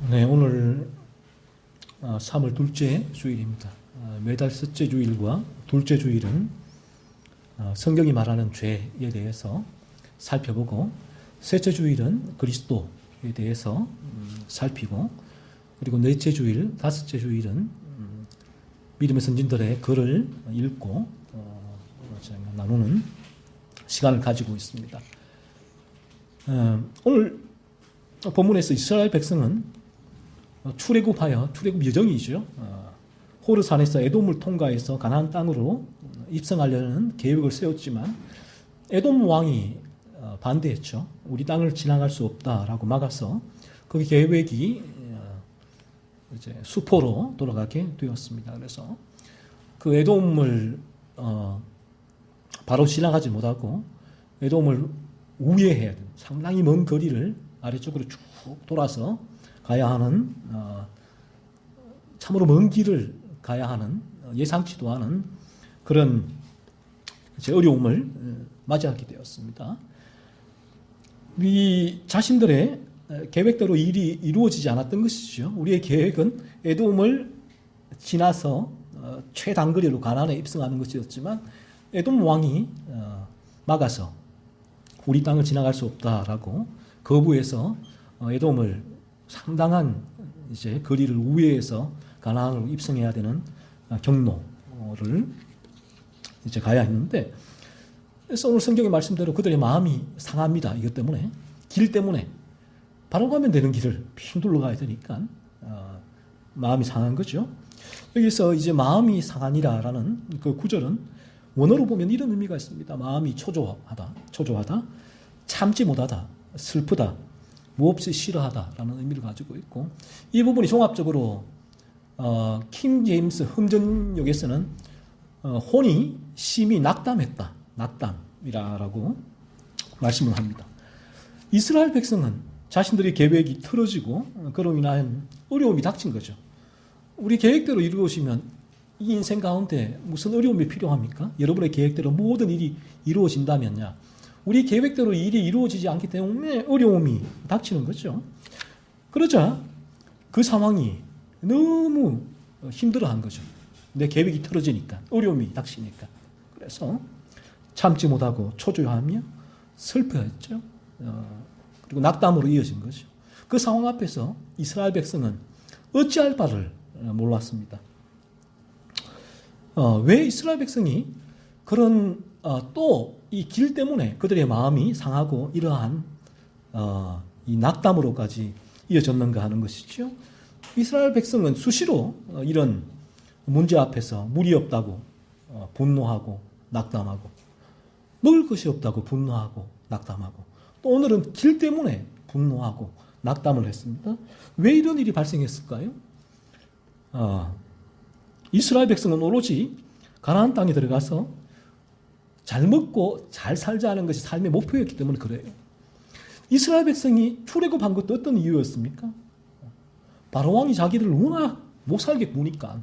네, 오늘 3월 둘째 주일입니다. 매달 첫째 주일과 둘째 주일은 성경이 말하는 죄에 대해서 살펴보고, 셋째 주일은 그리스도에 대해서 살피고, 그리고 넷째 주일, 다섯째 주일은 믿음의 선진들의 글을 읽고 나누는 시간을 가지고 있습니다. 오늘 본문에서 이스라엘 백성은 출애굽하여, 출애굽 여정이죠. 호르산에서 에돔을 통과해서 가나안 땅으로 입성하려는 계획을 세웠지만 에돔 왕이 반대했죠. 우리 땅을 지나갈 수 없다라고 막아서 그 계획이 이제 수포로 돌아가게 되었습니다. 그래서 그 에돔을 바로 지나가지 못하고 에돔을 우회해야 되는, 상당히 먼 거리를 아래쪽으로 쭉 돌아서 가야 하는, 참으로 먼 길을 가야 하는, 예상치도 않은 그런 어려움을 맞이하게 되었습니다. 이 자신들의 계획대로 일이 이루어지지 않았던 것이죠. 우리의 계획은 에돔을 지나서 최단거리로 가나안에 입성하는 것이었지만 에돔 왕이 막아서 우리 땅을 지나갈 수 없다라고 거부해서 에돔을 상당한 이제 거리를 우회해서 가나안으로 입성해야 되는 경로를 이제 가야 했는데, 그래서 오늘 성경의 말씀대로 그들의 마음이 상합니다. 이것 때문에, 길 때문에 바로 가면 되는 길을 핑둘러 가야 되니까 마음이 상한 거죠. 여기서 이제 마음이 상하니라라는 그 구절은 원어로 보면 이런 의미가 있습니다. 마음이 초조하다, 참지 못하다, 슬프다, 몹시 싫어하다라는 의미를 가지고 있고, 이 부분이 종합적으로 킹 제임스 흥전역에서는 혼이 심히 낙담했다, 낙담이라고 말씀을 합니다. 이스라엘 백성은 자신들의 계획이 틀어지고 그로 인한 어려움이 닥친 거죠. 우리 계획대로 이루어지면 이 인생 가운데 무슨 어려움이 필요합니까? 여러분의 계획대로 모든 일이 이루어진다면야, 우리 계획대로 일이 이루어지지 않기 때문에 어려움이 닥치는 거죠. 그러자 그 상황이 너무 힘들어한 거죠. 내 계획이 틀어지니까, 어려움이 닥치니까. 그래서 참지 못하고 초조하며 슬퍼했죠. 그리고 낙담으로 이어진 거죠. 그 상황 앞에서 이스라엘 백성은 어찌할 바를 몰랐습니다. 왜 이스라엘 백성이 그런 또 이 길 때문에 그들의 마음이 상하고 이러한 이 낙담으로까지 이어졌는가 하는 것이죠. 이스라엘 백성은 수시로 이런 문제 앞에서 물이 없다고 분노하고 낙담하고, 먹을 것이 없다고 분노하고 낙담하고, 또 오늘은 길 때문에 분노하고 낙담을 했습니다. 왜 이런 일이 발생했을까요? 이스라엘 백성은 오로지 가나안 땅에 들어가서 잘 먹고 잘 살자는 것이 삶의 목표였기 때문에 그래요. 이스라엘 백성이 출애굽한 것도 어떤 이유였습니까? 바로왕이 자기를 워낙 못 살게 구니까,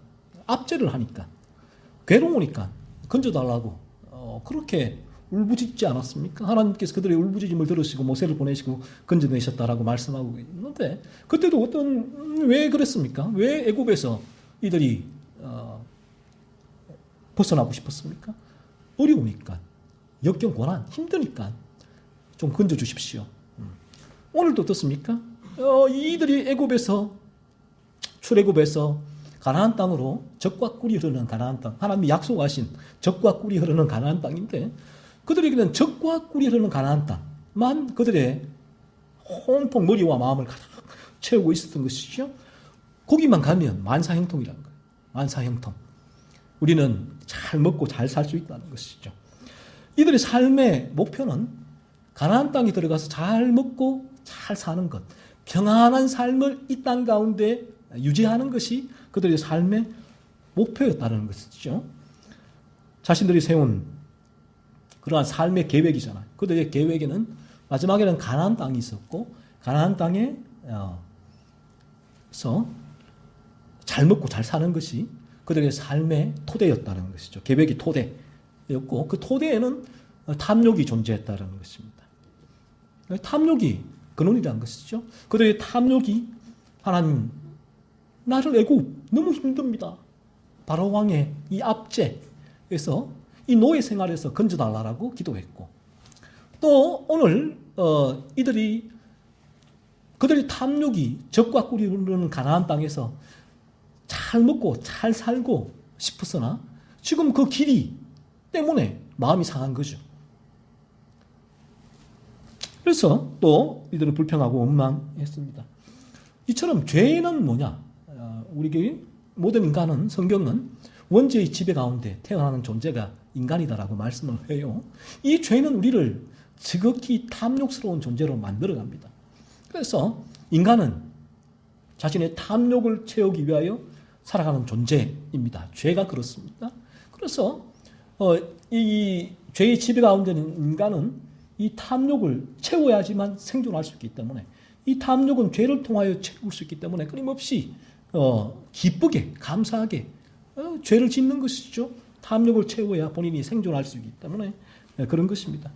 압제를 하니까, 괴로우니까 건져달라고 그렇게 울부짖지 않았습니까? 하나님께서 그들의 울부짖음을 들으시고 모세를 보내시고 건져내셨다라고 말씀하고 있는데, 그때도 왜 그랬습니까? 왜 애굽에서 이들이 벗어나고 싶었습니까? 어려우니까, 역경 고난, 힘드니까 좀 건져주십시오. 오늘도 어떻습니까? 이들이 애굽에서, 출애굽에서 가나안 땅으로 적과 꿀이 흐르는 가나안 땅, 하나님이 약속하신 적과 꿀이 흐르는 가나안 땅인데, 그들에게는 적과 꿀이 흐르는 가나안 땅만 그들의 온통 머리와 마음을 가득 채우고 있었던 것이죠. 거기만 가면 만사형통이라는 거예요. 만사형통. 우리는 잘 먹고 잘 살 수 있다는 것이죠. 이들의 삶의 목표는 가나안 땅에 들어가서 잘 먹고 잘 사는 것, 평안한 삶을 이 땅 가운데 유지하는 것이 그들의 삶의 목표였다는 것이죠. 자신들이 세운 그러한 삶의 계획이잖아요. 그들의 계획에는 마지막에는 가나안 땅이 있었고, 가나안 땅에서 잘 먹고 잘 사는 것이 그들의 삶의 토대였다는 것이죠. 계획이 토대였고, 그 토대에는 탐욕이 존재했다는 것입니다. 탐욕이 근원이라는 것이죠. 그들의 탐욕이 하나님, 나를 애굽 너무 힘듭니다. 바로 왕의 이 압제에서 이 노예 생활에서 건져달라고 기도했고, 또 오늘 그들의 탐욕이 적과 꿀이 흐르는 가나안 땅에서 잘 먹고 잘 살고 싶었으나 지금 그 길이 때문에 마음이 상한 거죠. 그래서 또 이들은 불평하고 원망했습니다. 이처럼 죄는 뭐냐? 우리 모든 인간은, 성경은 원죄의 지배 가운데 태어나는 존재가 인간이다라고 말씀을 해요. 이 죄는 우리를 지극히 탐욕스러운 존재로 만들어갑니다. 그래서 인간은 자신의 탐욕을 채우기 위하여 살아가는 존재입니다. 죄가 그렇습니다. 그래서 이 죄의 지배 가운데 있는 인간은 이 탐욕을 채워야지만 생존할 수 있기 때문에, 이 탐욕은 죄를 통하여 채울 수 있기 때문에 끊임없이 기쁘게 감사하게 죄를 짓는 것이죠. 탐욕을 채워야 본인이 생존할 수 있기 때문에 그런 것입니다.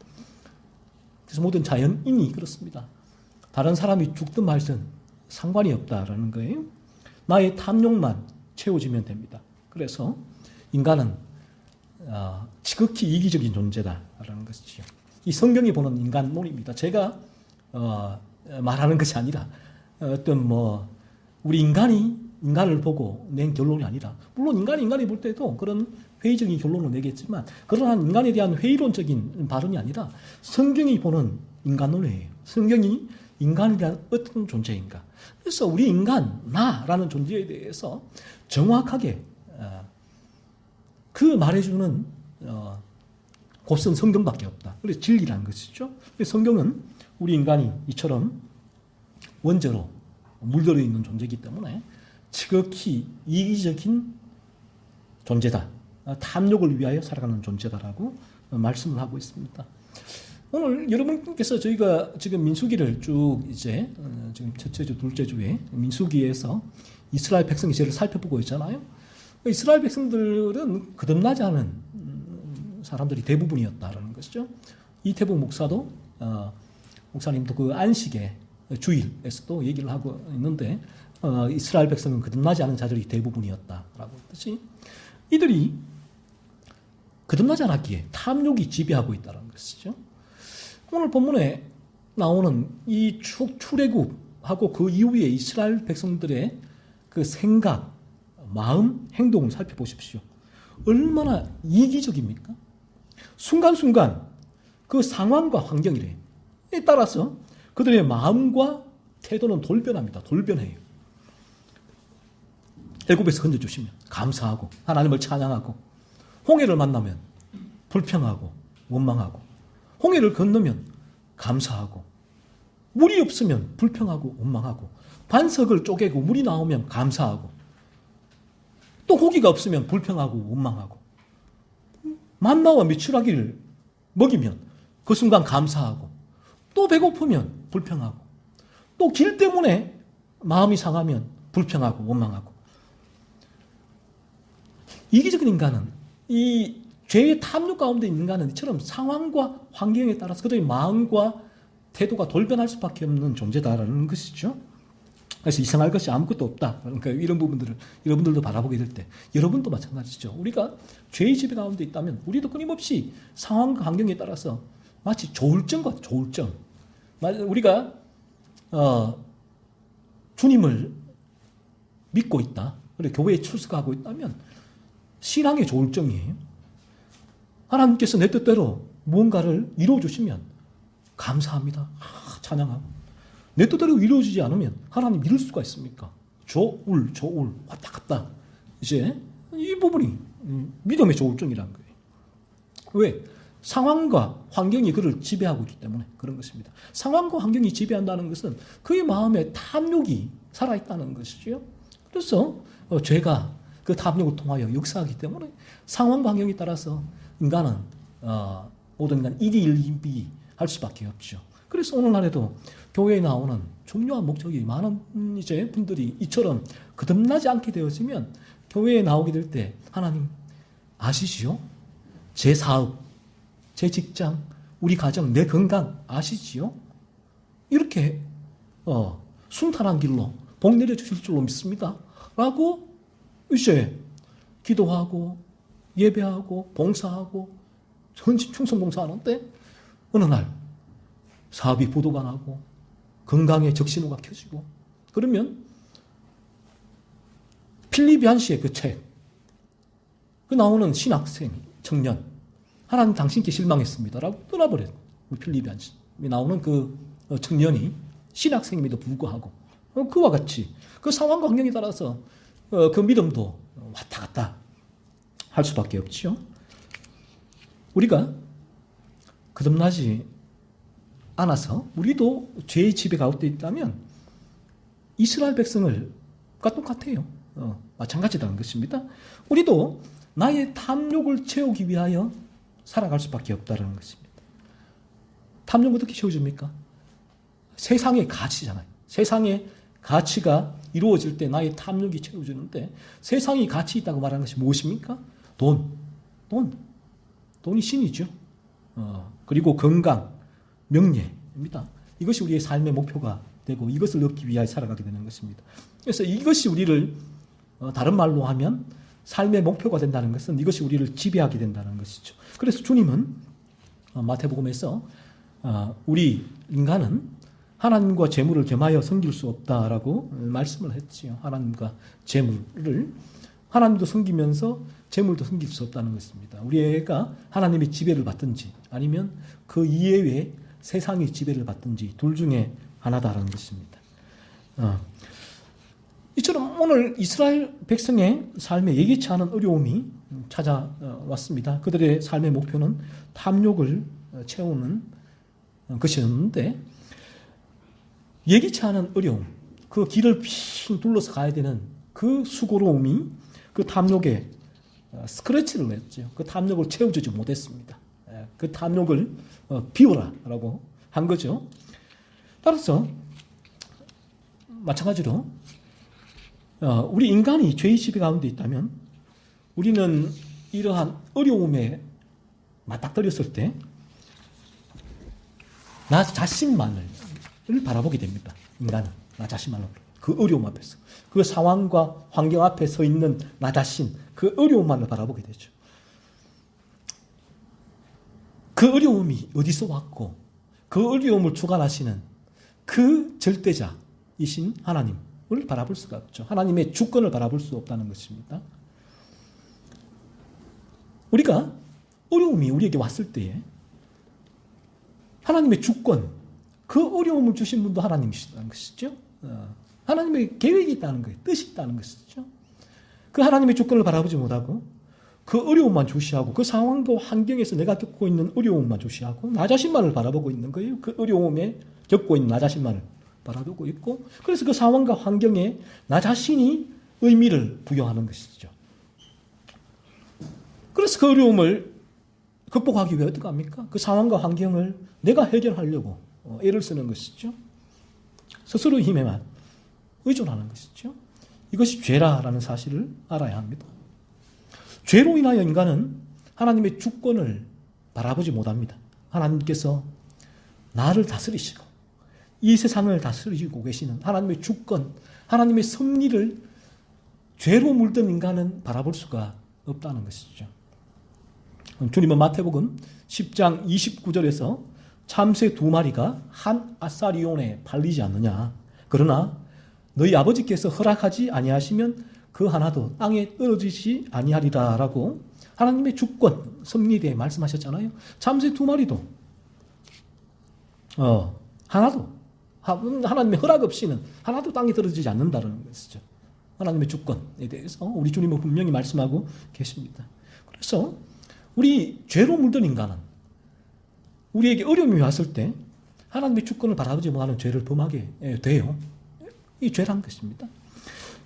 그래서 모든 자연인이 그렇습니다. 다른 사람이 죽든 말든 상관이 없다라는 거예요. 나의 탐욕만 채워지면 됩니다. 그래서 인간은 지극히 이기적인 존재다라는 것이죠. 이 성경이 보는 인간론입니다. 제가 말하는 것이 아니라 어떤 우리 인간을 보고 낸 결론이 아니라, 물론 인간이 볼 때도 그런 회의적인 결론을 내겠지만, 그러한 인간에 대한 회의론적인 발언이 아니라 성경이 보는 인간론이에요. 성경이 인간에 대한 어떤 존재인가. 그래서 우리 인간, 나라는 존재에 대해서 정확하게 그 말해주는 곳은 성경밖에 없다. 그래서 진리라는 것이죠. 성경은 우리 인간이 이처럼 원죄로 물들어 있는 존재이기 때문에 지극히 이기적인 존재다. 탐욕을 위하여 살아가는 존재다라고 말씀을 하고 있습니다. 오늘 여러분께서 저희가 지금 민수기를 쭉 이제 지금 첫째 주, 둘째 주에 민수기에서 이스라엘 백성의 죄를 살펴보고 있잖아요. 이스라엘 백성들은 거듭나지 않은 사람들이 대부분이었다라는 것이죠. 이태복 목사도 목사님도 그 안식의 주일에서도 얘기를 하고 있는데 이스라엘 백성은 거듭나지 않은 자들이 대부분이었다라고 했듯이 이들이 거듭나지 않았기에 탐욕이 지배하고 있다는 것이죠. 오늘 본문에 나오는 이 출애굽하고 그 이후에 이스라엘 백성들의 그 생각, 마음, 행동을 살펴보십시오. 얼마나 이기적입니까? 순간순간 그 상황과 환경이래. 에 따라서 그들의 마음과 태도는 돌변합니다. 돌변해요. 애굽에서 건져주시면 감사하고 하나님을 찬양하고, 홍해를 만나면 불평하고 원망하고, 홍해를 건너면 감사하고, 물이 없으면 불평하고 원망하고, 반석을 쪼개고 물이 나오면 감사하고, 또 고기가 없으면 불평하고 원망하고, 만나와 미추라기를 먹이면 그 순간 감사하고, 또 배고프면 불평하고, 또 길 때문에 마음이 상하면 불평하고 원망하고. 이기적인 인간은, 이 죄의 탐욕 가운데 있는 인간은 이처럼 상황과 환경에 따라서 그들의 마음과 태도가 돌변할 수밖에 없는 존재다라는 것이죠. 그래서 이상할 것이 아무것도 없다. 그러니까 이런 부분들을 여러분들도 바라보게 될 때, 여러분도 마찬가지죠. 우리가 죄의 지배 가운데 있다면 우리도 끊임없이 상황과 환경에 따라서 마치 조울증 같아, 조울증. 우리가 주님을 믿고 있다, 그리고 교회에 출석하고 있다면 신앙의 조울증이에요. 하나님께서 내 뜻대로 무언가를 이루어주시면 감사합니다. 찬양하고, 내 뜻대로 이루어지지 않으면 하나님 믿을 수가 있습니까? 조울 왔다 갔다. 이제 이 부분이 믿음의 조울증이라는 거예요. 왜? 상황과 환경이 그를 지배하고 있기 때문에 그런 것입니다. 상황과 환경이 지배한다는 것은 그의 마음에 탐욕이 살아있다는 것이죠. 그래서 죄가 그 탐욕을 통하여 역사하기 때문에 상황과 환경에 따라서 인간은 모든 인간 일희일비 할 수밖에 없죠. 그래서 오늘날에도 교회에 나오는 중요한 목적이, 많은 이제 분들이 이처럼 거듭나지 않게 되어지면 교회에 나오게 될 때, 하나님 아시지요? 제 사업, 제 직장, 우리 가정, 내 건강 아시지요? 이렇게 순탄한 길로 복 내려주실 줄로 믿습니다. 라고 이제 기도하고 예배하고 봉사하고 헌신 충성 봉사하는데 어느 날 사업이 부도가 나고 건강에 적신호가 켜지고 그러면 필립 얀시의 그 책, 그 나오는 신학생, 청년, 하나님 당신께 실망했습니다라고 떠나버려요. 필립 얀시 나오는 그 청년이 신학생임에도 불구하고 그와 같이 그 상황과 환경에 따라서 그 믿음도 왔다 갔다 할 수밖에 없죠. 우리가 거듭나지 않아서 우리도 죄의 집에 가운데 있다면 이스라엘 백성과 똑같아요. 마찬가지라는 것입니다. 우리도 나의 탐욕을 채우기 위하여 살아갈 수밖에 없다는 것입니다. 탐욕 어떻게 채워줍니까? 세상의 가치잖아요. 세상의 가치가 이루어질 때 나의 탐욕이 채워주는데 세상이 가치 있다고 말하는 것이 무엇입니까? 돈이 신이죠. 그리고 건강, 명예입니다. 이것이 우리의 삶의 목표가 되고 이것을 얻기 위하여 살아가게 되는 것입니다. 그래서 이것이 우리를 다른 말로 하면 삶의 목표가 된다는 것은 이것이 우리를 지배하게 된다는 것이죠. 그래서 주님은 마태복음에서 우리 인간은 하나님과 재물을 겸하여 섬길 수 없다라고 말씀을 했지요. 하나님과 재물을 하나님도 섬기면서 재물도 섬길 수 없다는 것입니다. 우리가 하나님의 지배를 받든지 아니면 그 이외에 세상의 지배를 받든지 둘 중에 하나다라는 것입니다. 이처럼 오늘 이스라엘 백성의 삶에 예기치 않은 어려움이 찾아왔습니다. 그들의 삶의 목표는 탐욕을 채우는 것이었는데 예기치 않은 어려움, 그 길을 빙 둘러서 가야 되는 그 수고로움이 그 탐욕에 스크래치를 냈죠. 그 탐욕을 채워주지 못했습니다. 그 탐욕을 비워라라고 한 거죠. 따라서 마찬가지로 우리 인간이 죄의 지배 가운데 있다면 우리는 이러한 어려움에 맞닥뜨렸을 때 나 자신만을 바라보게 됩니다. 인간은 나 자신만을 그 어려움 앞에서 그 상황과 환경 앞에 서 있는 나 자신 그 어려움만을 바라보게 되죠. 그 어려움이 어디서 왔고 그 어려움을 주관하시는 그 절대자이신 하나님을 바라볼 수가 없죠. 하나님의 주권을 바라볼 수 없다는 것입니다. 우리가 어려움이 우리에게 왔을 때에 하나님의 주권, 그 어려움을 주신 분도 하나님이시다는 것이죠. 하나님의 계획이 있다는 거예요. 뜻이 있다는 것이죠. 그 하나님의 주권을 바라보지 못하고 그 어려움만 주시하고 그 상황과 환경에서 내가 겪고 있는 어려움만 주시하고 나 자신만을 바라보고 있는 거예요. 그 어려움에 겪고 있는 나 자신만을 바라보고 있고 그래서 그 상황과 환경에 나 자신이 의미를 부여하는 것이죠. 그래서 그 어려움을 극복하기 위해 어떻게 합니까? 그 상황과 환경을 내가 해결하려고 애를 쓰는 것이죠. 스스로의 힘에만 의존하는 것이죠. 이것이 죄라라는 사실을 알아야 합니다. 죄로 인하여 인간은 하나님의 주권을 바라보지 못합니다. 하나님께서 나를 다스리시고 이 세상을 다스리고 계시는 하나님의 주권, 하나님의 섭리를 죄로 물든 인간은 바라볼 수가 없다는 것이죠. 주님은 마태복음 10장 29절에서 참새 2마리가 한 아사리온에 팔리지 않느냐. 그러나 너희 아버지께서 허락하지 아니하시면 그 하나도 땅에 떨어지지 아니하리라 라고 하나님의 주권, 섭리에 대해 말씀하셨잖아요. 참새 2마리도 하나도 하나님의 허락 없이는 하나도 땅에 떨어지지 않는다는 것이죠. 하나님의 주권에 대해서 우리 주님은 분명히 말씀하고 계십니다. 그래서 우리 죄로 물든 인간은 우리에게 어려움이 왔을 때 하나님의 주권을 바라보지 못하는 죄를 범하게 돼요. 이 죄란 것입니다.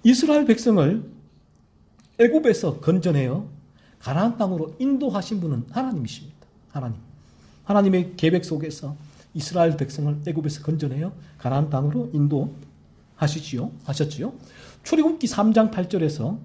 이스라엘 백성을 애굽에서 건져내어 가나안 땅으로 인도하신 분은 하나님이십니다. 하나님의 계획 속에서 이스라엘 백성을 애굽에서 건져내어 가나안 땅으로 인도하셨지요. 출애굽기 3장 8절에서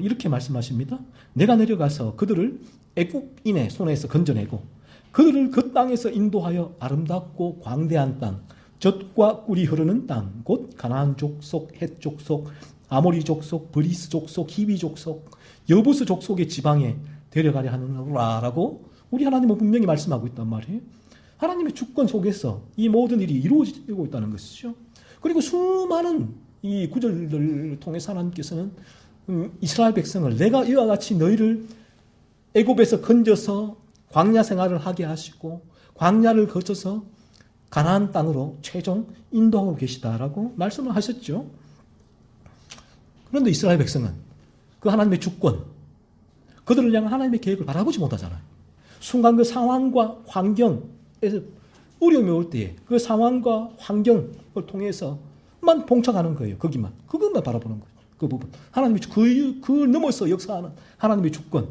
이렇게 말씀하십니다. 내가 내려가서 그들을 애굽인의 손에서 건져내고 그들을 그 땅에서 인도하여 아름답고 광대한 땅, 젖과 꿀이 흐르는 땅, 곧 가나안 족속, 헷 족속, 아모리 족속, 브리스 족속, 히비 족속, 여부스 족속의 지방에 데려가려 하느라라고 우리 하나님은 분명히 말씀하고 있단 말이에요. 하나님의 주권 속에서 이 모든 일이 이루어지고 있다는 것이죠. 그리고 수많은 이 구절들을 통해서 하나님께서는 이스라엘 백성을 내가 이와 같이 너희를 애굽에서 건져서 광야 생활을 하게 하시고 광야를 거쳐서 가나안 땅으로 최종 인도하고 계시다라고 말씀을 하셨죠. 그런데 이스라엘 백성은 그 하나님의 주권, 그들을 향한 하나님의 계획을 바라보지 못하잖아요. 순간 그 상황과 환경에서 어려움이 올 때에 그 상황과 환경을 통해서만 봉착하는 거예요. 그것만 바라보는 거예요. 그 부분. 하나님의 그 넘어서 역사하는 하나님의 주권은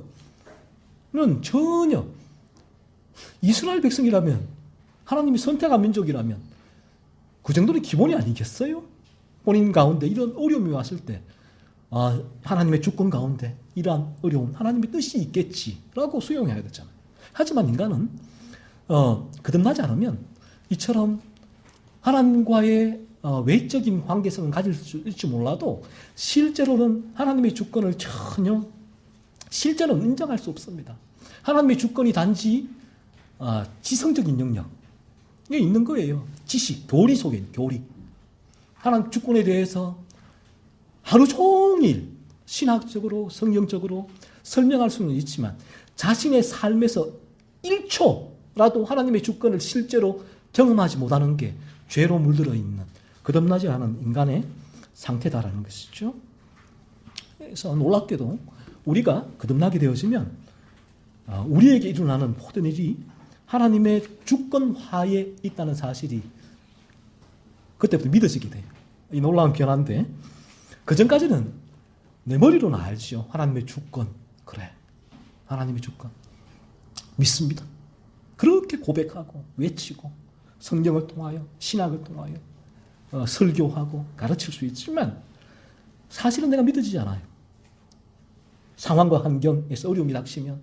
전혀 이스라엘 백성이라면, 하나님이 선택한 민족이라면 그 정도는 기본이 아니겠어요? 본인 가운데 이런 어려움이 왔을 때 하나님의 주권 가운데 이러한 어려움, 하나님의 뜻이 있겠지라고 수용해야 되잖아요. 하지만 인간은 거듭나지 않으면 이처럼 하나님과의 외적인 관계성은 가질 수 있을지 몰라도 실제로는 하나님의 주권을 전혀 실제로는 인정할 수 없습니다. 하나님의 주권이 단지 지성적인 영역에 있는 거예요. 지식, 교리 속에 있는 교리. 하나님 주권에 대해서 하루 종일 신학적으로 성경적으로 설명할 수는 있지만 자신의 삶에서 1초라도 하나님의 주권을 실제로 경험하지 못하는 게 죄로 물들어 있는 거듭나지 않은 인간의 상태다라는 것이죠. 그래서 놀랍게도 우리가 거듭나게 되어지면 우리에게 일어나는 모든 일이 하나님의 주권하에 있다는 사실이 그때부터 믿어지게 돼요. 이 놀라운 변화인데 그전까지는 내 머리로는 알죠. 하나님의 주권. 그래. 하나님의 주권. 믿습니다. 그렇게 고백하고 외치고 성경을 통하여 신학을 통하여 설교하고 가르칠 수 있지만 사실은 내가 믿어지지 않아요. 상황과 환경에서 어려움이 닥치면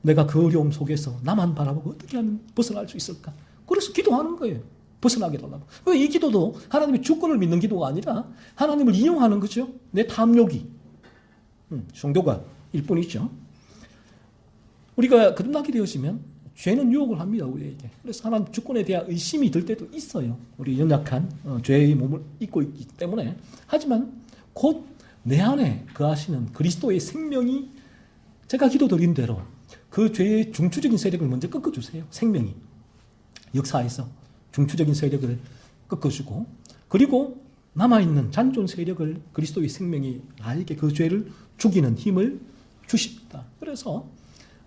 내가 그 어려움 속에서 나만 바라보고 어떻게 하면 벗어날 수 있을까? 그래서 기도하는 거예요. 벗어나게 달라고. 이 기도도 하나님의 주권을 믿는 기도가 아니라 하나님을 이용하는 거죠. 내 탐욕이. 종교가 일뿐이죠. 우리가 거듭나게 되어지면 죄는 유혹을 합니다. 우리에게. 그래서 하나님 주권에 대한 의심이 들 때도 있어요. 우리 연약한 죄의 몸을 입고 있기 때문에. 하지만 곧 내 안에 거하시는 그리스도의 생명이 제가 기도드린 대로 그 죄의 중추적인 세력을 먼저 꺾어주세요. 생명이. 역사에서 중추적인 세력을 꺾어주고 그리고 남아있는 잔존 세력을 그리스도의 생명이 나에게 그 죄를 죽이는 힘을 주십니다. 그래서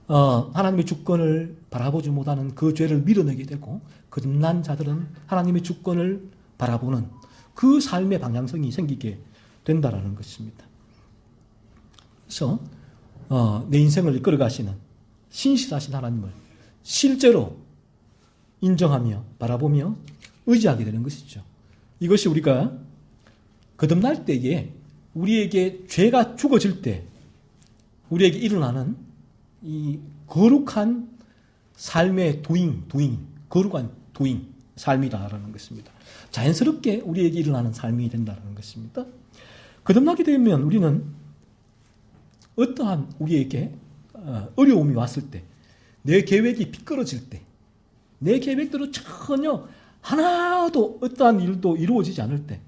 하나님의 주권을 바라보지 못하는 그 죄를 밀어내게 되고 거듭난 자들은 하나님의 주권을 바라보는 그 삶의 방향성이 생기게 된다라는 것입니다. 그래서 내 인생을 이끌어가시는 신실하신 하나님을 실제로 인정하며 바라보며 의지하게 되는 것이죠. 이것이 우리가 거듭날 때에 우리에게 죄가 죽어질 때 우리에게 일어나는 이 거룩한 삶의 거룩한 도잉 삶이라는 것입니다. 자연스럽게 우리에게 일어나는 삶이 된다는 것입니다. 거듭나게 되면 우리는 어떠한 우리에게 어려움이 왔을 때, 내 계획이 비끄러질 때, 내 계획대로 전혀 하나도 어떠한 일도 이루어지지 않을 때,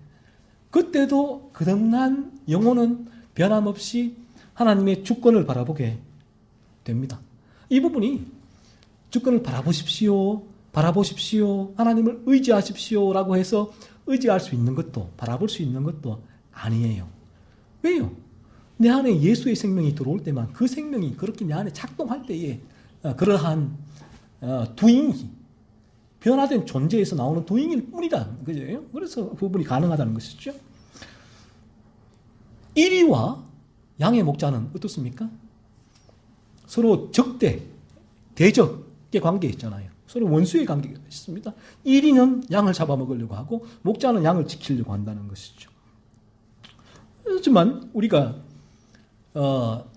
그때도 거듭난 영혼은 변함없이 하나님의 주권을 바라보게 됩니다. 이 부분이 주권을 바라보십시오, 하나님을 의지하십시오라고 해서 의지할 수 있는 것도, 바라볼 수 있는 것도 아니에요. 왜요? 내 안에 예수의 생명이 들어올 때만 그 생명이 그렇게 내 안에 작동할 때에 그러한 도잉이 변화된 존재에서 나오는 도잉일 뿐이다. 그죠? 그래서 그 부분이 가능하다는 것이죠. 이리와 양의 목자는 어떻습니까? 서로 대적의 관계에 있잖아요. 서로 원수의 관계가 있습니다. 이리는 양을 잡아먹으려고 하고 목자는 양을 지키려고 한다는 것이죠. 하지만 우리가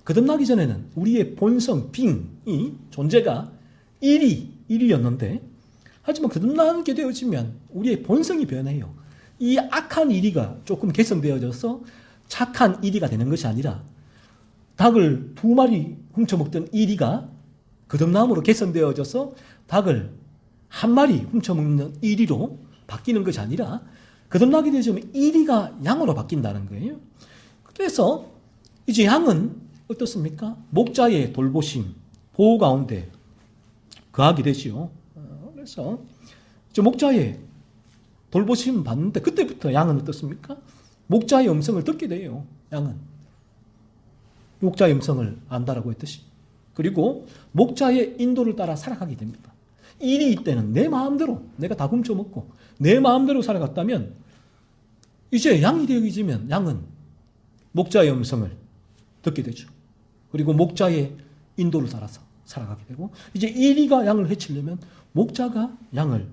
거듭나기 전에는 우리의 본성, 빙이 존재가 일이었는데 하지만 거듭나게 되어지면 우리의 본성이 변해요. 이 악한 이리가 조금 개선되어져서 착한 이리가 되는 것이 아니라 닭을 2마리 훔쳐먹던 이리가 거듭남으로 개선되어져서 닭을 1마리 훔쳐먹는 이리로 바뀌는 것이 아니라 거듭나게 되어지면 이리가 양으로 바뀐다는 거예요. 그래서 이제 양은 어떻습니까? 목자의 돌보심, 보호 가운데 거하게 되지요. 그래서 이제 목자의 돌보심 받는데 그때부터 양은 어떻습니까? 목자의 음성을 듣게 돼요. 양은 목자의 음성을 안다라고 했듯이. 그리고 목자의 인도를 따라 살아가게 됩니다. 일이 이때는 내 마음대로 내가 다 훔쳐먹고 내 마음대로 살아갔다면 이제 양이 되어지면 양은 목자의 음성을 듣게 되죠. 그리고 목자의 인도를 따라서 살아가게 되고 이제 이리가 양을 해치려면 목자가 양을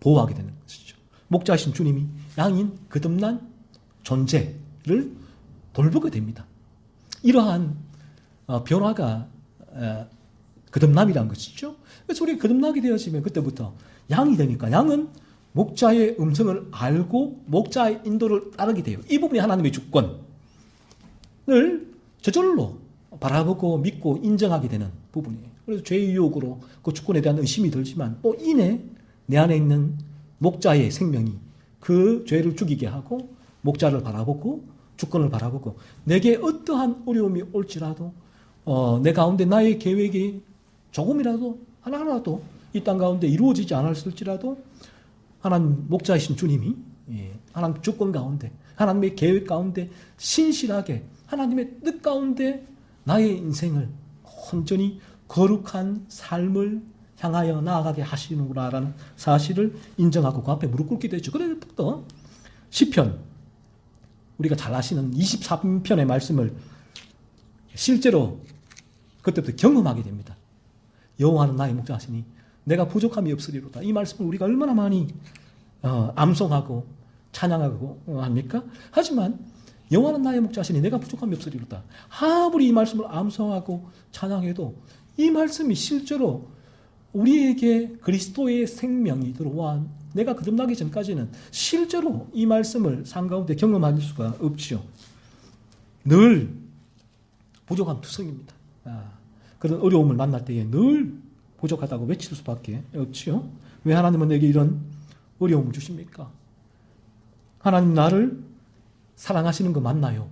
보호하게 되는 것이죠. 목자이신 주님이 양인 거듭난 존재를 돌보게 됩니다. 이러한 변화가 거듭남이라는 것이죠. 그래서 우리가 거듭나게 되어지면 그때부터 양이 되니까 양은 목자의 음성을 알고 목자의 인도를 따르게 돼요. 이 부분이 하나님의 주권을 저절로 바라보고 믿고 인정하게 되는 부분이에요. 그래서 죄의 유혹으로 그 주권에 대한 의심이 들지만 또 이내 내 안에 있는 목자의 생명이 그 죄를 죽이게 하고 목자를 바라보고 주권을 바라보고 내게 어떠한 어려움이 올지라도 내 가운데 나의 계획이 조금이라도 하나라도 이 땅 가운데 이루어지지 않았을지라도 하나님 목자이신 주님이 하나님 주권 가운데 하나님의 계획 가운데 신실하게 하나님의 뜻 가운데 나의 인생을 온전히 거룩한 삶을 향하여 나아가게 하시는구나라는 사실을 인정하고 그 앞에 무릎 꿇게 되죠. 그래서 시편 우리가 잘 아시는 23편의 말씀을 실제로 그때부터 경험하게 됩니다. 여호와는 나의 목자시니 내가 부족함이 없으리로다. 이 말씀을 우리가 얼마나 많이 암송하고 찬양하고 합니까? 하지만 여호와는 나의 목자시니 내가 부족함이 없으리로다. 아무리 이 말씀을 암송하고 찬양해도 이 말씀이 실제로 우리에게 그리스도의 생명이 들어와 내가 거듭나기 전까지는 실제로 이 말씀을 삶 가운데 경험할 수가 없죠. 늘 부족한 투성입니다. 그런 어려움을 만날 때에 늘 부족하다고 외칠 수밖에 없지요. 왜 하나님은 내게 이런 어려움을 주십니까? 하나님 나를 사랑하시는 거 맞나요?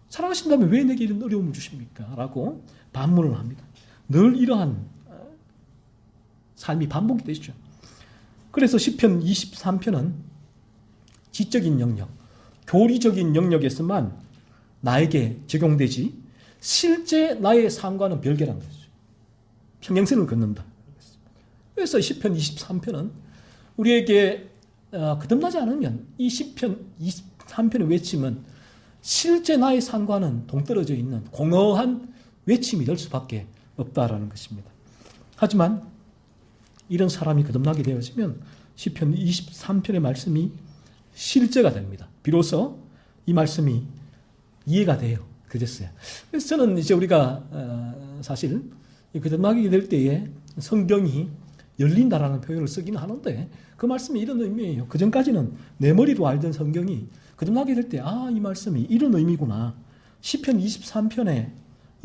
사랑하신다면 왜 내게 이런 어려움을 주십니까? 라고 반문을 합니다. 늘 이러한 삶이 반복이 되죠. 그래서 시편 23편은 지적인 영역, 교리적인 영역에서만 나에게 적용되지 실제 나의 삶과는 별개라는 거죠. 평행선을 걷는다. 그래서 시편 23편은 우리에게 거듭나지 않으면 이 시편 23편의 외침은 실제 나의 삶과는 동떨어져 있는 공허한 외침이 될 수밖에 없다라는 것입니다. 하지만 이런 사람이 거듭나게 되어지면 시편 23편의 말씀이 실제가 됩니다. 비로소 이 말씀이 이해가 돼요. 그랬어요. 그래서 저는 이제 우리가 사실 거듭나게 될 때에 성경이 열린다라는 표현을 쓰긴 하는데 그 말씀이 이런 의미예요. 그 전까지는 내 머리로 알던 성경이 거듭나게 될 때 이 말씀이 이런 의미구나. 시편 23편에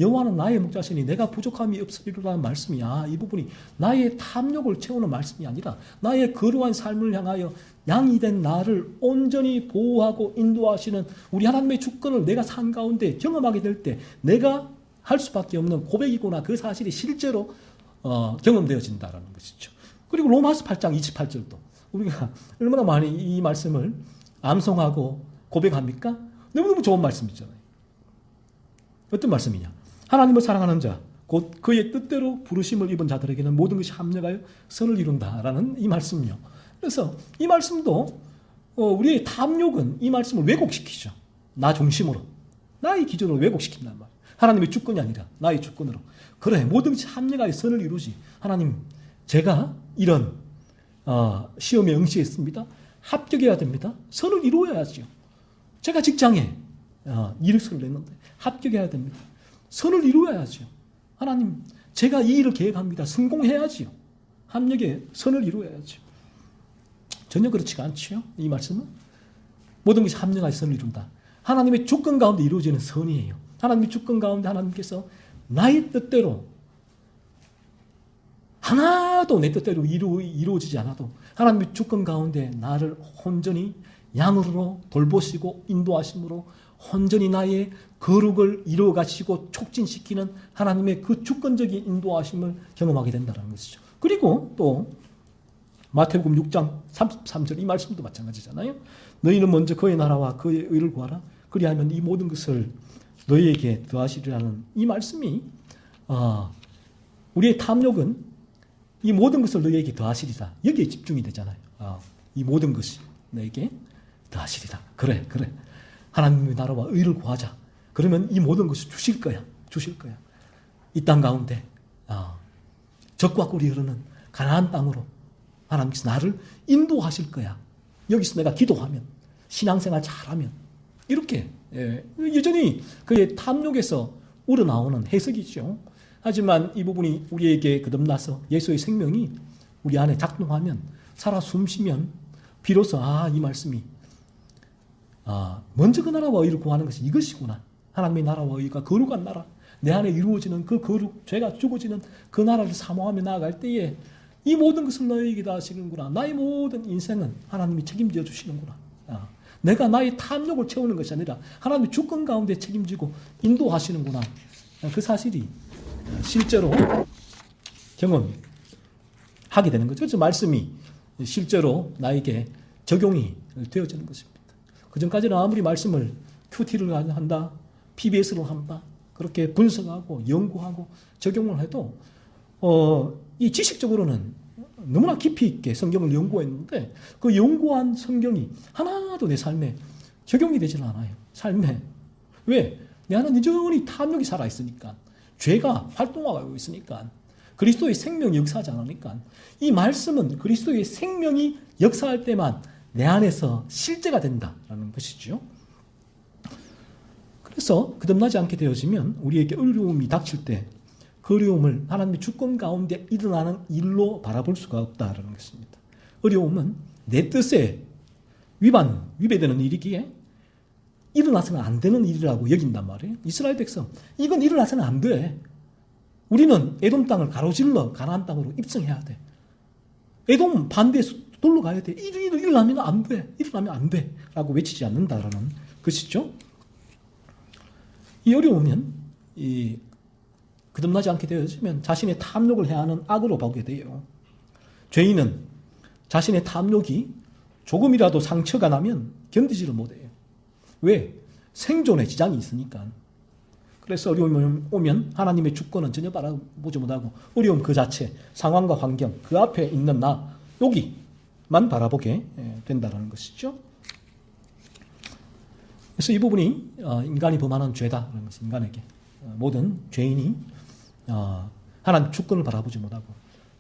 여호와는 나의 목자시니 내가 부족함이 없으리로라는 말씀이 이 부분이 나의 탐욕을 채우는 말씀이 아니라 나의 거룩한 삶을 향하여 양이 된 나를 온전히 보호하고 인도하시는 우리 하나님의 주권을 내가 삶 가운데 경험하게 될 때 내가 할 수밖에 없는 고백이구나. 그 사실이 실제로 경험되어진다는 것이죠. 그리고 로마서 8장 28절도 우리가 얼마나 많이 이 말씀을 암송하고 고백합니까? 너무너무 좋은 말씀이잖아요. 어떤 말씀이냐? 하나님을 사랑하는 자, 곧 그의 뜻대로 부르심을 입은 자들에게는 모든 것이 합력하여 선을 이룬다라는 이 말씀이요. 그래서 이 말씀도 우리의 탐욕은 이 말씀을 왜곡시키죠. 나 중심으로. 나의 기준으로 왜곡시킨단 말이에요. 하나님의 주권이 아니라 나의 주권으로. 그래, 모든 것이 합력하여 선을 이루지. 하나님, 제가 이런 시험에 응시했습니다. 합격해야 됩니다. 선을 이루어야죠. 제가 직장에 일을 냈는데 합격해야 됩니다. 선을 이루어야죠. 하나님, 제가 이 일을 계획합니다. 성공해야지요. 합력의 선을 이루어야죠. 전혀 그렇지가 않지요. 이 말씀은 모든 것이 합력하여 선을 이룬다. 하나님의 주권 가운데 이루어지는 선이에요. 하나님의 주권 가운데 하나님께서 나의 뜻대로 하나도 내 뜻대로 이루어지지 않아도 하나님의 주권 가운데 나를 온전히 양으로 돌보시고 인도하심으로 온전히 나의 거룩을 이루어가시고 촉진시키는 하나님의 그 주권적인 인도하심을 경험하게 된다는 것이죠. 그리고 또 마태복음 6장 33절 이 말씀도 마찬가지잖아요. 너희는 먼저 그의 나라와 그의 의를 구하라. 그리하면 이 모든 것을 너희에게 더하시리라는 이 말씀이 우리의 탐욕은 이 모든 것을 너희에게 더하시리라. 여기에 집중이 되잖아요. 이 모든 것이 너에게 더하시리라. 그래. 하나님의 나라와 의를 구하자. 그러면 이 모든 것을 주실 거야. 이 땅 가운데 적과 꿀이 흐르는 가나안 땅으로 하나님께서 나를 인도하실 거야. 여기서 내가 기도하면, 신앙생활 잘하면 이렇게 여전히 그의 탐욕에서 우러나오는 해석이죠. 하지만 이 부분이 우리에게 거듭나서 예수의 생명이 우리 안에 작동하면, 살아 숨쉬면 비로소 이 말씀이 먼저 그 나라와 의를 구하는 것이 이것이구나. 하나님의 나라와 의가 거룩한 나라, 내 안에 이루어지는 그 거룩, 죄가 죽어지는 그 나라를 사모하며 나아갈 때에 이 모든 것을 너에게 다 하시는구나. 나의 모든 인생은 하나님이 책임져 주시는구나. 내가 나의 탐욕을 채우는 것이 아니라 하나님의 주권 가운데 책임지고 인도하시는구나. 그 사실이 실제로 경험하게 되는 거죠. 그래서 말씀이 실제로 나에게 적용이 되어지는 것입니다. 그전까지는 아무리 말씀을 큐티를 한다, PBS를 한다, 그렇게 분석하고 연구하고 적용을 해도 이 지식적으로는 너무나 깊이 있게 성경을 연구했는데 그 연구한 성경이 하나도 내 삶에 적용이 되지는 않아요. 삶에. 왜? 내 안에 여전히 탐욕이 살아있으니까, 죄가 활동하고 있으니까, 그리스도의 생명이 역사하지 않으니까, 이 말씀은 그리스도의 생명이 역사할 때만 내 안에서 실제가 된다라는 것이죠. 그래서 거듭나지 않게 되어지면 우리에게 어려움이 닥칠 때 그 어려움을 하나님의 주권 가운데 일어나는 일로 바라볼 수가 없다라는 것입니다. 어려움은 내 뜻에 위배되는 일이기에 일어나서는 안 되는 일이라고 여긴단 말이에요. 이스라엘 백성, 이건 일어나서는 안 돼. 우리는 에돔 땅을 가로질러 가나안 땅으로 입성해야 돼. 에돔 반대에서 돌로 가야 돼. 일어나면 안 돼. 일어나면 안 돼. 라고 외치지 않는다라는 것이죠. 이 어려우면 거듭나지 않게 되어지면 자신의 탐욕을 해하는 악으로 보게 돼요. 죄인은 자신의 탐욕이 조금이라도 상처가 나면 견디지를 못해요. 왜? 생존에 지장이 있으니까. 그래서 어려움이 오면 하나님의 주권은 전혀 바라보지 못하고 어려움 그 자체, 상황과 환경, 그 앞에 있는 나, 여기만 바라보게 된다는 것이죠. 그래서 이 부분이 인간이 범하는 죄다라는 것이 인간에게 모든 죄인이 하나님 주권을 바라보지 못하고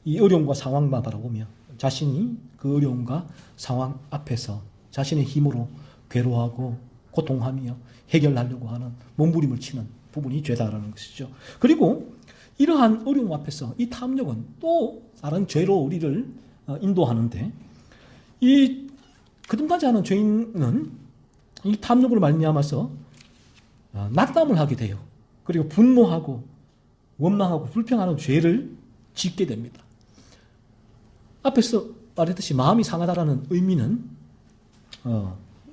이 어려움과 상황만 바라보며 자신이 그 어려움과 상황 앞에서 자신의 힘으로 괴로워하고 고통하며 해결하려고 하는 몸부림을 치는 부분이 죄다라는 것이죠. 그리고 이러한 어려움 앞에서 이 탐욕은 또 다른 죄로 우리를 인도하는데, 이 거듭나지 않은 죄인은 이 탐욕으로 말미암아서 낙담을 하게 돼요. 그리고 분노하고 원망하고 불평하는 죄를 짓게 됩니다. 앞에서 말했듯이 마음이 상하다라는 의미는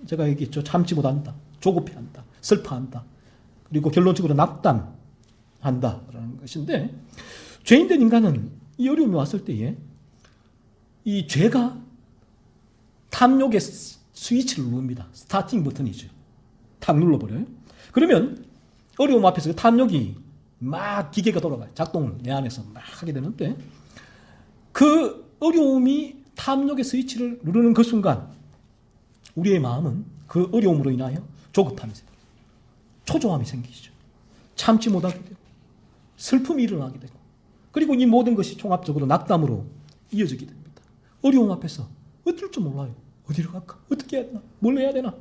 제가 얘기했죠. 참지 못한다, 조급해한다, 슬퍼한다, 그리고 결론적으로 낙담한다라는 것인데, 죄인된 인간은 이 어려움이 왔을 때에 이 죄가 탐욕의 스위치를 누릅니다. 스타팅 버튼이죠. 탁 눌러버려요. 그러면 어려움 앞에서 그 탐욕이 막 기계가 돌아가요. 작동을 내 안에서 막 하게 되는데, 그 어려움이 탐욕의 스위치를 누르는 그 순간 우리의 마음은 그 어려움으로 인하여 조급함이 생기죠. 초조함이 생기죠. 참지 못하게 되고 슬픔이 일어나게 되고, 그리고 이 모든 것이 종합적으로 낙담으로 이어지게 됩니다. 어려움 앞에서 어쩔 줄 몰라요. 어디로 갈까? 어떻게 해야 되나? 뭘 해야 되나?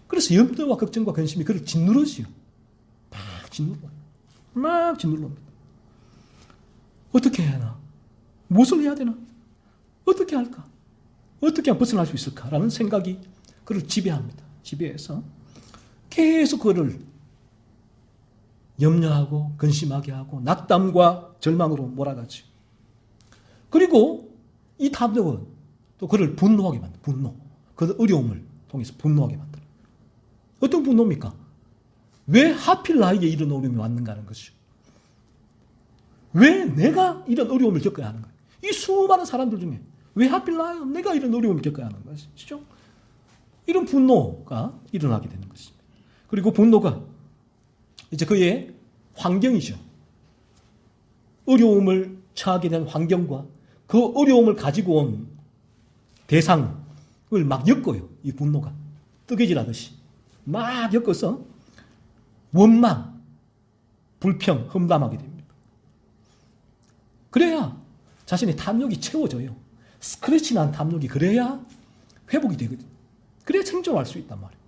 그래서 염려와 걱정과 근심이 그를 짓누르지요. 막 짓눌러요. 막 짓눌릅니다. 어떻게 해야 하나? 무엇을 해야 되나? 어떻게 할까? 어떻게 하면 벗어날 수 있을까라는 생각이 그를 지배합니다. 지배해서 계속 그를 염려하고 근심하게 하고 낙담과 절망으로 몰아가지. 그리고 이 탐욕은 또 그를 분노하게 만든다. 분노. 그 어려움을 통해서 분노하게 만든다. 어떤 분노입니까? 왜 하필 나에게 이런 어려움이 왔는가 하는 것이죠. 왜 내가 이런 어려움을 겪어야 하는 거예요? 이 수많은 사람들 중에 왜 하필 내가 이런 어려움을 겪어야 하는 것이죠? 이런 분노가 일어나게 되는 것입니다. 그리고 분노가 이제 그의 환경이죠. 어려움을 처하게 된 환경과 그 어려움을 가지고 온 대상을 막 엮어요. 이 분노가. 뜨개질하듯이. 막 엮어서 원망, 불평, 험담하게 됩니다. 그래야 자신의 탐욕이 채워져요. 스크래치 난 탐욕이 그래야 회복이 되거든요. 그래야 생존할 수 있단 말이에요.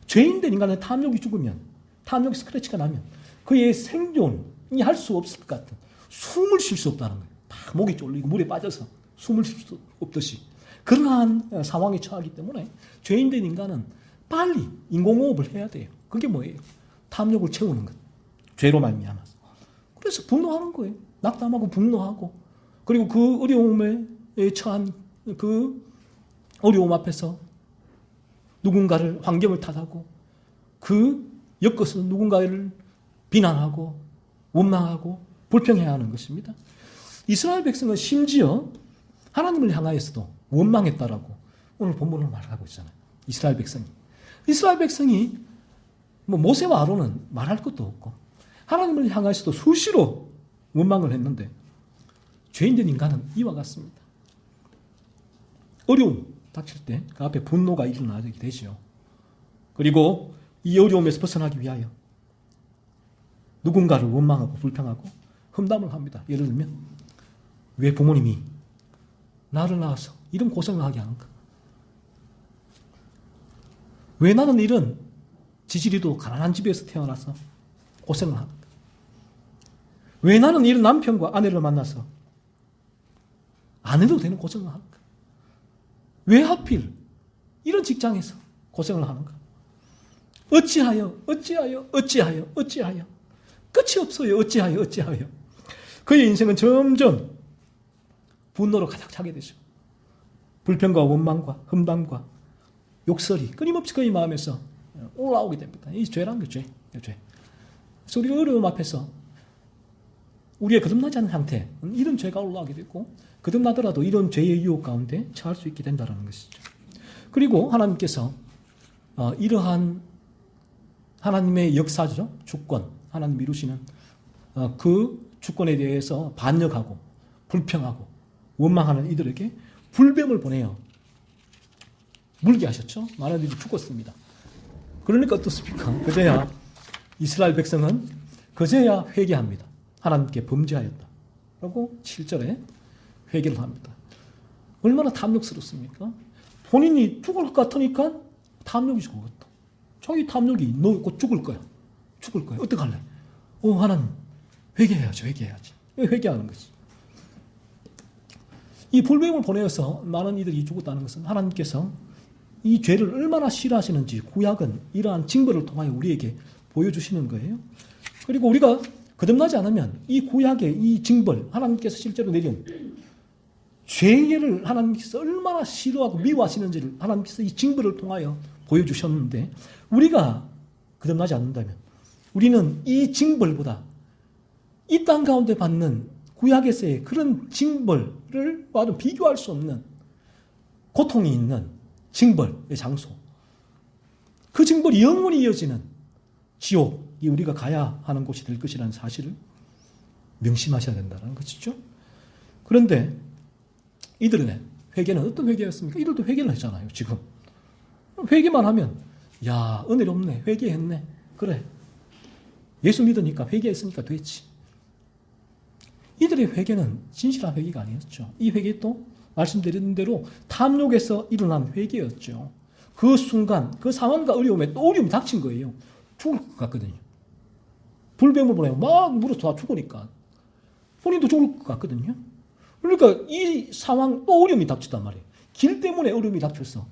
죄인된 인간의 탐욕이 죽으면, 탐욕 스크래치가 나면 그의 생존이 할 수 없을 것 같은, 숨을 쉴 수 없다는 거예요. 막 목이 쫄리고 물에 빠져서 숨을 쉴 수 없듯이 그러한 상황에 처하기 때문에 죄인된 인간은 빨리 인공호흡을 해야 돼요. 그게 뭐예요? 탐욕을 채우는 것. 죄로 말미암아서. 그래서 분노하는 거예요. 낙담하고 분노하고, 그리고 그 어려움에 처한 그 어려움 앞에서 누군가를, 환경을 탓하고 그 엮어서 누군가를 비난하고 원망하고 불평해야 하는 것입니다. 이스라엘 백성은 심지어 하나님을 향하여서도 원망했다라고 오늘 본문을 말하고 있잖아요. 이스라엘 백성이 뭐 모세와 아론은 말할 것도 없고 하나님을 향하여서도 수시로 원망을 했는데 죄인된 인간은 이와 같습니다. 어려움 닥칠 때 그 앞에 분노가 일어나게 되죠. 그리고 이 어려움에서 벗어나기 위하여 누군가를 원망하고 불평하고 험담을 합니다. 예를 들면 왜 부모님이 나를 낳아서 이런 고생을 하게 하는가? 왜 나는 이런 지지리도 가난한 집에서 태어나서 고생을 하는가? 왜 나는 이런 남편과 아내를 만나서 안 해도 되는 고생을 하는가? 왜 하필 이런 직장에서 고생을 하는가? 어찌하여 끝이 없어요. 어찌하여 그의 인생은 점점 분노로 가득 차게 되죠. 불평과 원망과 험담과 욕설이 끊임없이 그의 마음에서 올라오게 됩니다. 이 죄란 게 죄. 그래서 우리가 어려움 앞에서 우리의 거듭나지 않은 상태, 이런 죄가 올라오게 되고 거듭나더라도 이런 죄의 유혹 가운데 처할 수 있게 된다는 것이죠. 그리고 하나님께서 이러한 하나님의 역사죠. 주권, 하나님 이루시는 그 주권에 대해서 반역하고 불평하고 원망하는 이들에게 불뱀을 보내어 물게 하셨죠. 많은 이들이 죽었습니다. 그러니까 어떻습니까? 그제야 이스라엘 백성은 그제야 회개합니다. 하나님께 범죄하였다 라고 7절에 회개를 합니다. 얼마나 탐욕스럽습니까? 본인이 죽을 것 같으니까 탐욕이 죽을 것 같다. 자기 탐욕이 너 곧 죽을 거야. 어떡할래? 하나님 회개해야지. 회개하는 거지. 이 불뱀을 보내어서 많은 이들이 죽었다는 것은 하나님께서 이 죄를 얼마나 싫어하시는지 구약은 이러한 징벌을 통하여 우리에게 보여주시는 거예요. 그리고 우리가 거듭나지 않으면 이 구약의 이 징벌, 하나님께서 실제로 내린 죄를 하나님께서 얼마나 싫어하고 미워하시는지를 하나님께서 이 징벌을 통하여 보여주셨는데, 우리가 거듭나지 않는다면 우리는 이 징벌보다 이 땅 가운데 받는 구약에서의 그런 징벌을 와도 비교할 수 없는 고통이 있는 징벌의 장소, 그 징벌이 영원히 이어지는 지옥이 우리가 가야 하는 곳이 될 것이라는 사실을 명심하셔야 된다는 것이죠. 그런데 이들의 회개는 어떤 회개였습니까? 이들도 회개를 했잖아요. 지금 회개만 하면 야 은혜롭네, 회개했네, 그래 예수 믿으니까 회개했으니까 됐지. 이들의 회개는 진실한 회개가 아니었죠. 이 회개도 말씀드린 대로 탐욕에서 일어난 회개였죠. 그 순간 그 상황과 어려움에 또 어려움이 닥친 거예요. 죽을 것 같거든요. 불뱀을 보내고 막 물어서 다 죽으니까 본인도 죽을 것 같거든요. 그러니까 이 상황 또 어려움이 닥쳤단 말이에요. 길 때문에 어려움이 닥쳤어.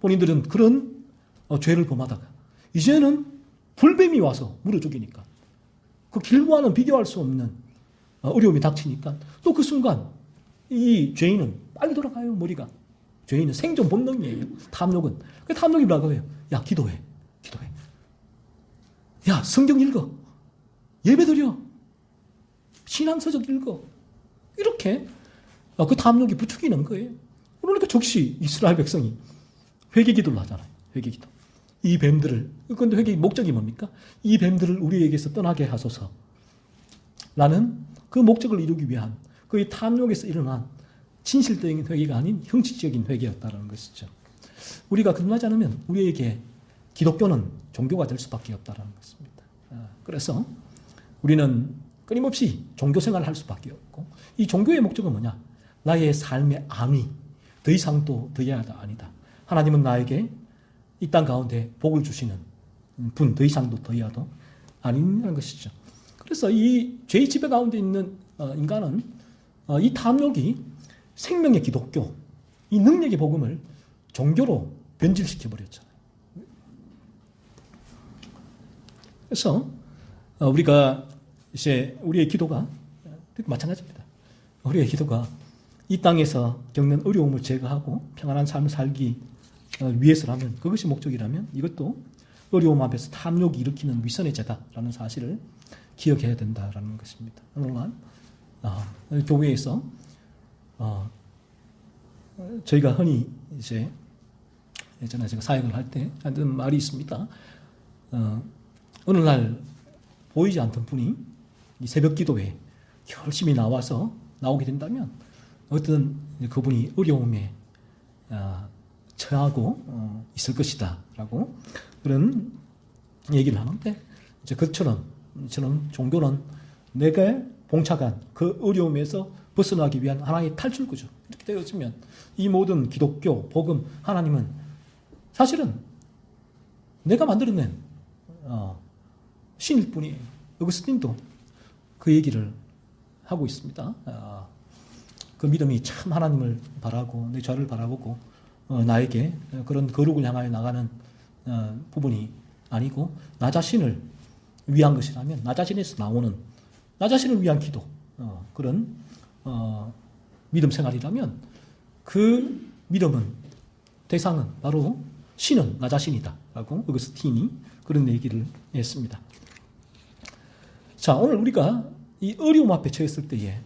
본인들은 그런 죄를 범하다가 이제는 불뱀이 와서 물어 죽이니까 그 길과는 비교할 수 없는 어려움이 닥치니까 또 그 순간 이 죄인은 빨리 돌아가요. 머리가. 죄인은 생존 본능이에요. 탐욕은. 그 탐욕이 뭐라고 해요? 야, 기도해. 기도해. 야, 성경 읽어. 예배 드려. 신앙서적 읽어. 이렇게 그 탐욕이 부추기는 거예요. 그러니까 즉시 이스라엘 백성이 회개기도를 하잖아요. 회개기도. 이 뱀들을, 그런데 회개의 목적이 뭡니까? 이 뱀들을 우리에게서 떠나게 하소서. 라는 그 목적을 이루기 위한 그 탐욕에서 일어난 진실적인 회개가 아닌 형식적인 회개였다는 것이죠. 우리가 그러하지 않으면 우리에게 기독교는 종교가 될 수밖에 없다는 것입니다. 그래서 우리는 끊임없이 종교 생활을 할 수밖에 없고 이 종교의 목적은 뭐냐? 나의 삶의 암이 더 이상 또 더해야다 아니다. 하나님은 나에게 이 땅 가운데 복을 주시는 분 더 이상도 더해야도 아니라는 것이죠. 그래서 이 죄의 지배 가운데 있는 인간은 이 탐욕이 생명의 기독교, 이 능력의 복음을 종교로 변질시켜 버렸잖아요. 그래서 우리가 이제 우리의 기도가 마찬가지입니다. 우리의 기도가 이 땅에서 겪는 어려움을 제거하고 평안한 삶을 살기 위해서라면, 그것이 목적이라면 이것도 어려움 앞에서 탐욕이 일으키는 위선의 죄다라는 사실을 기억해야 된다라는 것입니다. 오늘날 교회에서 저희가 흔히 이제 예전에 제가 사역을 할 때 하는 말이 있습니다. 어느 날 보이지 않던 분이 이 새벽 기도에 열심히 나오게 된다면 어떤 그분이 어려움에 처하고 있을 것이다라고 그런 얘기를 하는데, 이제 그처럼 저는 종교는 내가 봉착한 그 어려움에서 벗어나기 위한 하나의 탈출구죠. 이렇게 되어지면 이 모든 기독교, 복음, 하나님은 사실은 내가 만들어낸 신일 뿐이에요. 어거스틴도 그 얘기를 하고 있습니다. 그 믿음이 참 하나님을 바라고 내 죄를 바라보고 나에게 그런 거룩을 향하여 나가는 부분이 아니고 나 자신을 위한 것이라면, 나 자신에서 나오는 나 자신을 위한 기도, 그런 믿음 생활이라면 그 믿음은 대상은 바로 신은 나 자신이다 라고 어거스틴이 그런 얘기를 했습니다. 자, 오늘 우리가 이 어려움 앞에 처했을 때에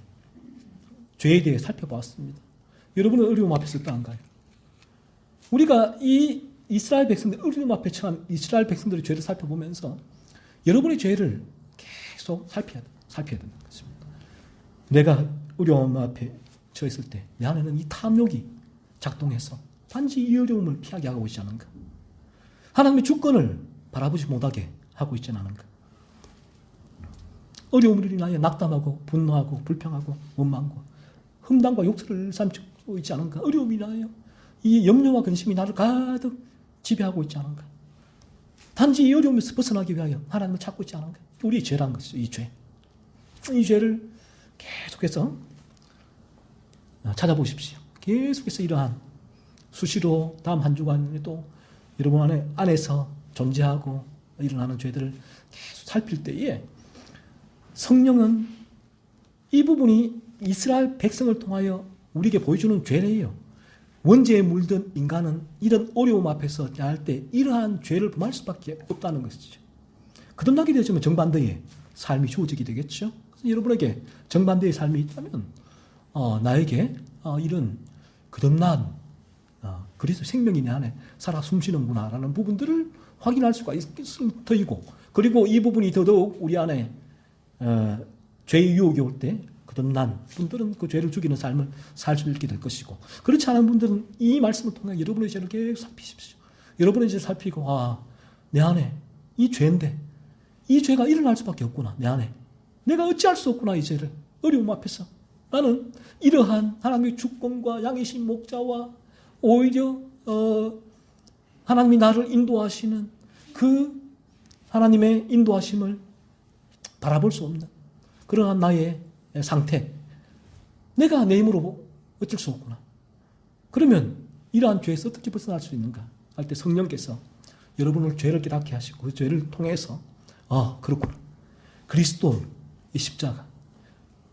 죄에 대해 살펴보았습니다. 여러분은 어려움 앞에 있을 때 안가요? 우리가 이 이스라엘 백성들, 어려움 앞에 처한 이스라엘 백성들의 죄를 살펴보면서 여러분의 죄를 계속 살펴야 되는 것입니다. 내가 어려움 앞에 처했을 때 내 안에는 이 탐욕이 작동해서 단지 이 어려움을 피하게 하고 있지 않은가? 하나님의 주권을 바라보지 못하게 하고 있지 않은가? 어려움으로 인하여 낙담하고 분노하고 불평하고 원망과 흠담과 욕설을 삼고 있지 않은가? 어려움이 인하여 이 염려와 근심이 나를 가득 지배하고 있지 않은가? 단지 이 어려움에서 벗어나기 위하여 하나님을 찾고 있지 않은가? 우리의 죄란 것이죠. 이 죄. 이 죄를 계속해서 찾아보십시오. 계속해서 이러한 수시로 다음 한 주간에도 여러분 안에서 존재하고 일어나는 죄들을 계속 살필 때에 성령은 이 부분이 이스라엘 백성을 통하여 우리에게 보여주는 죄래요. 원죄에 물든 인간은 이런 어려움 앞에서 할 때 이러한 죄를 범할 수밖에 없다는 것이죠. 거듭나게 되어지면 정반대의 삶이 주어지게 되겠죠. 그래서 여러분에게 정반대의 삶이 있다면 나에게 이런 거듭난 그리스도 생명이 내 안에 살아 숨쉬는구나 라는 부분들을 확인할 수가 있을 터이고, 그리고 이 부분이 더더욱 우리 안에 죄의 유혹이 올 때 거듭난 분들은 그 죄를 죽이는 삶을 살 수 있게 될 것이고, 그렇지 않은 분들은 이 말씀을 통해 여러분의 죄를 계속 살피십시오. 여러분의 죄를 살피고 내 안에 이 죄인데 이 죄가 일어날 수밖에 없구나. 내 안에 내가 어찌할 수 없구나. 이 죄를 어려움 앞에서 나는 이러한 하나님의 주권과 양이신 목자와 오히려 하나님이 나를 인도하시는 그 하나님의 인도하심을 바라볼 수 없는 그러한 나의 상태, 내가 내 힘으로 어쩔 수 없구나. 그러면 이러한 죄에서 어떻게 벗어날 수 있는가 할 때 성령께서 여러분을 죄를 깨닫게 하시고 그 죄를 통해서 그렇구나. 그리스도의 십자가,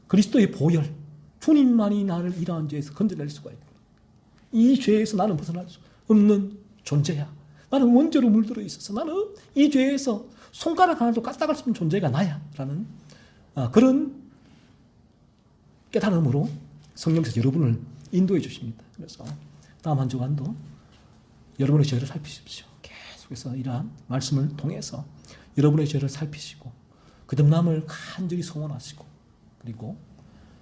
그리스도의 보혈, 주님만이 나를 이러한 죄에서 건져낼 수가 있구나. 이 죄에서 나는 벗어날 수 없는 존재야. 나는 원죄로 물들어 있어서 나는 이 죄에서 손가락 하나도 까딱할 수 없는 존재가 나야. 라는 그런 깨달음으로 성령께서 여러분을 인도해 주십니다. 그래서 다음 한 주간도 여러분의 죄를 살피십시오. 계속해서 이러한 말씀을 통해서 여러분의 죄를 살피시고 거듭남을 간절히 소원하시고 그리고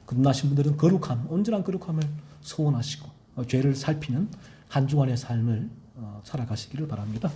거듭나신 분들은 거룩함, 온전한 거룩함을 소원하시고 죄를 살피는 한 주간의 삶을 살아가시기를 바랍니다.